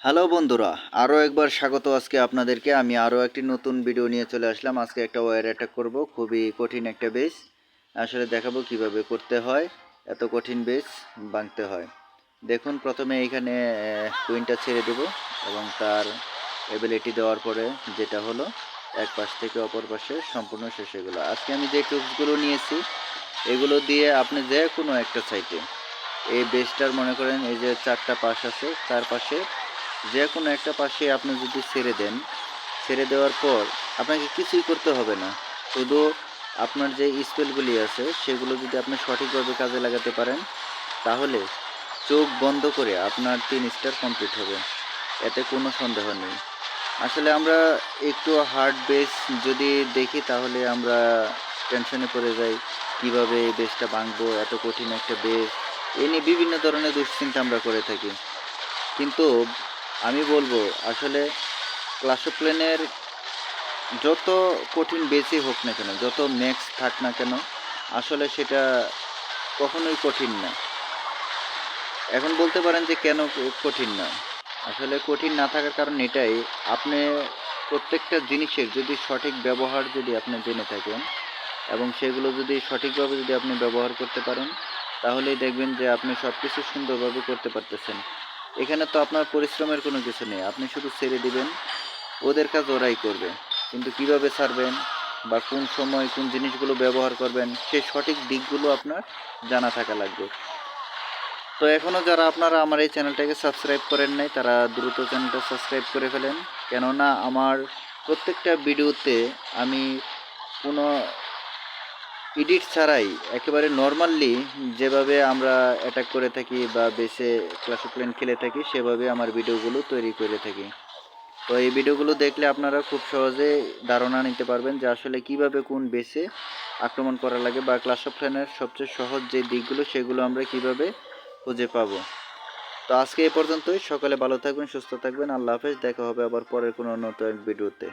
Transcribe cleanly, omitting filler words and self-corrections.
Hello বন্ধুরা, আরও একবার স্বাগত আজকে আপনাদেরকে। আমি আরও একটি নতুন ভিডিও নিয়ে চলে আসলাম। আজকে একটা ওয়্যার অ্যাটাক করব, খুবই কঠিন একটা বেস। আসলে দেখাবো কিভাবে করতে হয়, এত কঠিন বেস ভাঙতে হয়। দেখুন, প্রথমে এখানে কুইনটা ছেড়ে দেব এবং তার এবিলিটি দেওয়ার পরে যেটা হলো এক পাশ থেকে অপর পাশে সম্পূর্ণ শেষ হয়ে গেলো। আজকে আমি যে টুলসগুলো নিয়েছি এগুলো দিয়ে আপনি যে কোনো একটা সাইটে এই বেসটার মনে করেন এই যে চারটা পাশ আছে, চার পাশে যে কোনো একটা পাশে আপনি যদি ছেড়ে দেন, ছেড়ে দেওয়ার পর আপনাকে কিছুই করতে হবে না। শুধু আপনার যে স্পেলগুলি আছে সেগুলো যদি আপনি সঠিকভাবে কাজে লাগাতে পারেন, তাহলে চোখ বন্ধ করে আপনার 3 স্টার কমপ্লিট হবে, এতে কোনো সন্দেহ নেই। আসলে আমরা একটু হার্ড বেস যদি দেখি তাহলে আমরা টেনশনে পড়ে যাই, কিভাবে এই বেসটা ভাঙবো, এত কঠিন একটা বেস, এ নিয়ে বিভিন্ন ধরনের দুশ্চিন্তা আমরা করে থাকি। কিন্তু আমি বলবো আসলে ক্লাস অফ ক্ল্যানের যত কঠিন বেসই হোক না কেন, যত ম্যাক্স থাক না কেন, আসলে সেটা কখনোই কঠিন না। এখন বলতে পারেন যে কেন কঠিন না? আসলে কঠিন না থাকার কারণ এটাই, আপনি প্রত্যেকটা জিনিসের যদি সঠিক ব্যবহার যদি আপনি জেনে থাকেন এবং সেগুলো যদি সঠিকভাবে যদি আপনি ব্যবহার করতে পারেন, তাহলেই দেখবেন যে আপনি সব কিছু সুন্দরভাবে করতে পারতেছেন। এখানে তো আপনার পরিশ্রমের কোনো কিছু নেই, আপনি শুধু ছেড়ে দিবেন, ওদের কাজ ওরাই করবে। কিন্তু কিভাবে ছাড়বেন বা কোন সময় কোন জিনিসগুলো ব্যবহার করবেন সেই সঠিক দিকগুলো আপনার জানা থাকা লাগবে। তো এখনও যারা আপনারা আমার এই চ্যানেলটাকে সাবস্ক্রাইব করেন নাই তারা দ্রুত চ্যানেলটা সাবস্ক্রাইব করে ফেলেন, কেননা আমার প্রত্যেকটা ভিডিওতে আমি কোনো এডিট ছাড়াই একেবারে নর্মালি যেভাবে আমরা অ্যাটাক করে থাকি বা বেসে ক্লাস অফ ক্ল্যান খেলে থাকি সেভাবে আমার ভিডিওগুলো তৈরি করে থাকি। তো এই ভিডিওগুলো দেখলে আপনারা খুব সহজে ধারণা নিতে পারবেন যে আসলে কিভাবে কোন বেসে আক্রমণ করা লাগে বা ক্লাস অফ ক্ল্যানের সবচেয়ে সহজ যে দিকগুলো সেগুলো আমরা কিভাবে খুঁজে পাবো। তো আজকে এই পর্যন্তই। সকালে ভালো থাকবেন, সুস্থ থাকবেন। আল্লাহ হাফেজ। দেখা হবে আবার পরের কোনো নতুন ভিডিওতে।